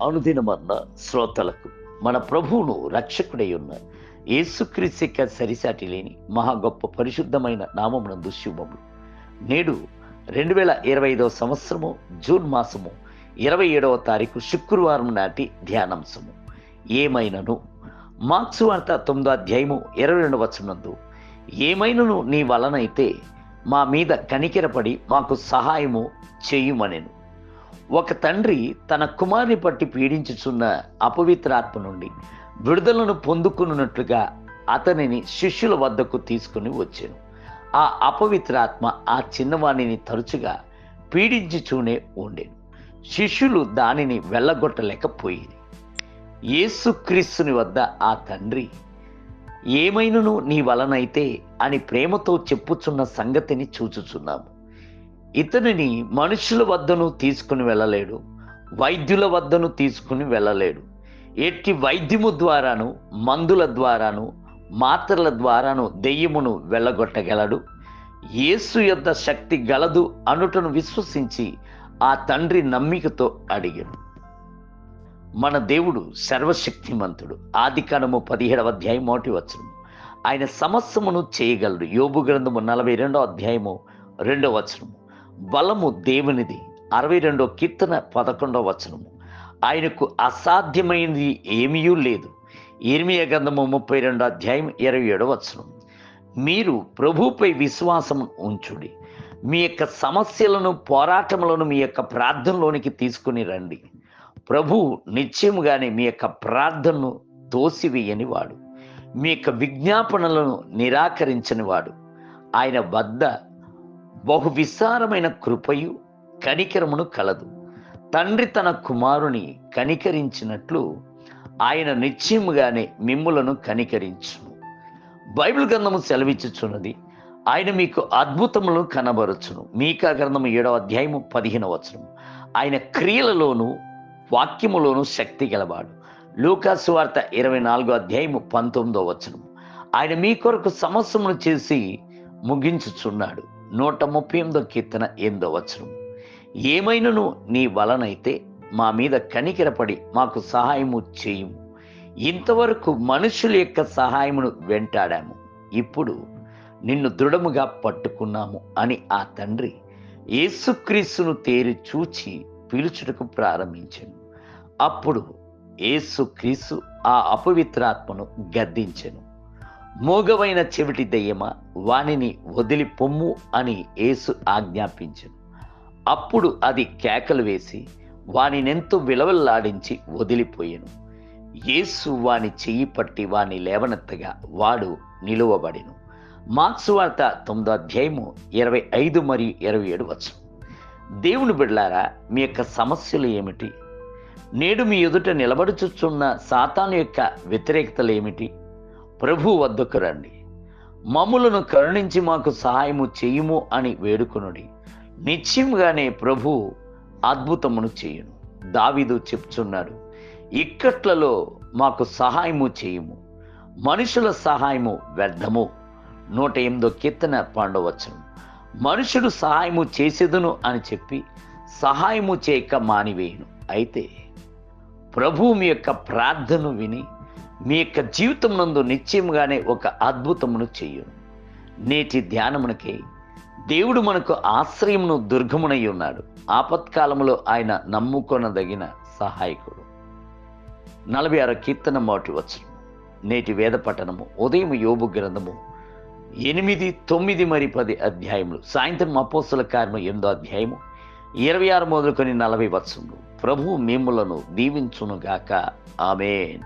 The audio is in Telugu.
అనుదినమన్న శ్రోతలకు మన ప్రభువును రక్షకుడై ఉన్న యేసుక్రీస్తు సరిసాటి లేని మహా గొప్ప పరిశుద్ధమైన నామమునందు శుభములు. నేడు 2025 సంవత్సరము జూన్ మాసము 27వ తారీఖు శుక్రవారం నాటి ధ్యానాంశము. ఏమైనను మార్క్సు వార్త 9వ అధ్యాయము 22వ వచనమందు, ఏమైనను నీ వలనైతే మా మీద కనికెరపడి మాకు సహాయము చేయుమనెను. ఒక తండ్రి తన కుమారుని పట్టి పీడించుచున్న అపవిత్రాత్మ నుండి విడుదలను పొందుకున్నట్లుగా అతనిని శిష్యుల వద్దకు తీసుకుని వచ్చాను. ఆ అపవిత్రాత్మ ఆ చిన్నవాణిని తరచుగా పీడించుచూనే ఉండేను. శిష్యులు దానిని వెళ్ళగొట్టలేకపోయింది. యేసుక్రీస్తుని వద్ద ఆ తండ్రి ఏమైనను నీ వలనైతే అని ప్రేమతో చెప్పుచున్న సంగతిని చూచుచున్నాము. ఇతనిని మనుషుల వద్దను తీసుకుని వెళ్ళలేడు, వైద్యుల వద్దను తీసుకుని వెళ్ళలేడు. ఎట్టి వైద్యము ద్వారాను, మందుల ద్వారాను, మాత్రల ద్వారాను దెయ్యమును వెళ్ళగొట్టగలడు. యేసు యొద్ద శక్తి గలదు అనుటను విశ్వసించి ఆ తండ్రి నమ్మికతో అడిగాడు. మన దేవుడు సర్వశక్తిమంతుడు. ఆదికాండము 17వ అధ్యాయం 1వ వచనము. ఆయన సమస్తమును చేయగలడు. యోబు గ్రంథము 42వ అధ్యాయము 2వ వచనము. బలము దేవునిది. 62వ కీర్తన 11వ వచనము. ఆయనకు అసాధ్యమైనది ఏమీ లేదు. ఇర్మియా గ్రంథము 32వ అధ్యాయం 27వ వచనం. మీరు ప్రభువుపై విశ్వాసం ఉంచుడి. మీ యొక్క సమస్యలను, పోరాటములను మీ యొక్క ప్రార్థనలోనికి తీసుకుని రండి. ప్రభువు నిశ్చయముగానే మీ యొక్క ప్రార్థనను తోసివేయని వాడు, మీ యొక్క విజ్ఞాపనలను నిరాకరించని వాడు. ఆయన వద్ద బహు విస్తారమైన కృపయు కనికరమును కలదు. తండ్రి తన కుమారుని కనికరించినట్లు ఆయన నిశ్చయముగానే మిమ్ములను కనికరించును. బైబిల్ గ్రంథము సెలవిచ్చుచున్నది, ఆయన మీకు అద్భుతములను కనబరుచును. మీకా గ్రంథము 7వ అధ్యాయము 15వ వచనం. ఆయన క్రియలలోను వాక్యములోను శక్తి గలవాడు. లూకాసు వార్త 24వ అధ్యాయము 19వ వచనం. ఆయన మీ కొరకు సమస్తమును చేసి ముగించుచున్నాడు. 138వ కీర్తన 8వ వచనం. ఏమైనను నీ వలనైతే మా మీద కనికరపడి మాకు సహాయము చేయుము. ఇంతవరకు మనుషుల యొక్క సహాయమును వెంటాడాము, ఇప్పుడు నిన్ను దృఢముగా పట్టుకున్నాము అని ఆ తండ్రి యేసుక్రీస్తును తేరి చూచి పిలుచుటకు ప్రారంభించెను. అప్పుడు యేసుక్రీస్తు ఆ అపవిత్రాత్మను గద్దించెను. మోగవైన చెవిటి దెయ్యమా, వానిని వదిలి పొమ్ము అని యేసు ఆజ్ఞాపించెను. అప్పుడు అది కేకలు వేసి వానినెంతో విలవల్లాడించి వదిలిపోయెను. యేసు వాని చెయ్యి పట్టి వాని లేవనెత్తగా వాడు నిలువబడెను. మార్క్సు వార్త 9వ అధ్యాయము 25 మరియు 27 వచనం. దేవుని బిడ్డలారా, మీ యొక్క సమస్యలు ఏమిటి? నేడు మీ ఎదుట నిలబడుచుచున్న సాతాను యొక్క వ్యతిరేకతలు ఏమిటి? ప్రభు వద్దకు రండి. మమ్ములను కరుణించి మాకు సహాయము చేయుము అని వేడుకొనుడి. నిశ్చయముగానే ప్రభు అద్భుతమును చేయును. దావీదు చెప్తున్నాడు, ఇక్కట్లలో మాకు సహాయము చేయుము, మనుషుల సహాయము వ్యర్థము. 108వ కీర్తన 12వ వచనం. మనుషుడు సహాయము చేసేదును అని చెప్పి సహాయము చేయక మానివేయును. అయితే ప్రభు మీ యొక్క ప్రార్థనను విని మీ యొక్క జీవితం నందు నిశ్చయముగానే ఒక అద్భుతమును చేయును. నేటి ధ్యానమునకే దేవుడు మనకు ఆశ్రయమును, దుర్గమునై ఉన్నాడు. ఆపత్కాలములో ఆయన నమ్ముకొనదగిన సహాయకుడు. 46వ కీర్తన 1వ వచనం. నేటి వేద పఠనము ఉదయం యోబు గ్రంథము 8, 9 మరియు 10 అధ్యాయములు. సాయంత్రం అపోస్తల కార్యము 8వ అధ్యాయము 26 మొదలుకొని 40 వచనములు. ప్రభు మిమ్ములను దీవించునుగాక. ఆమేన్.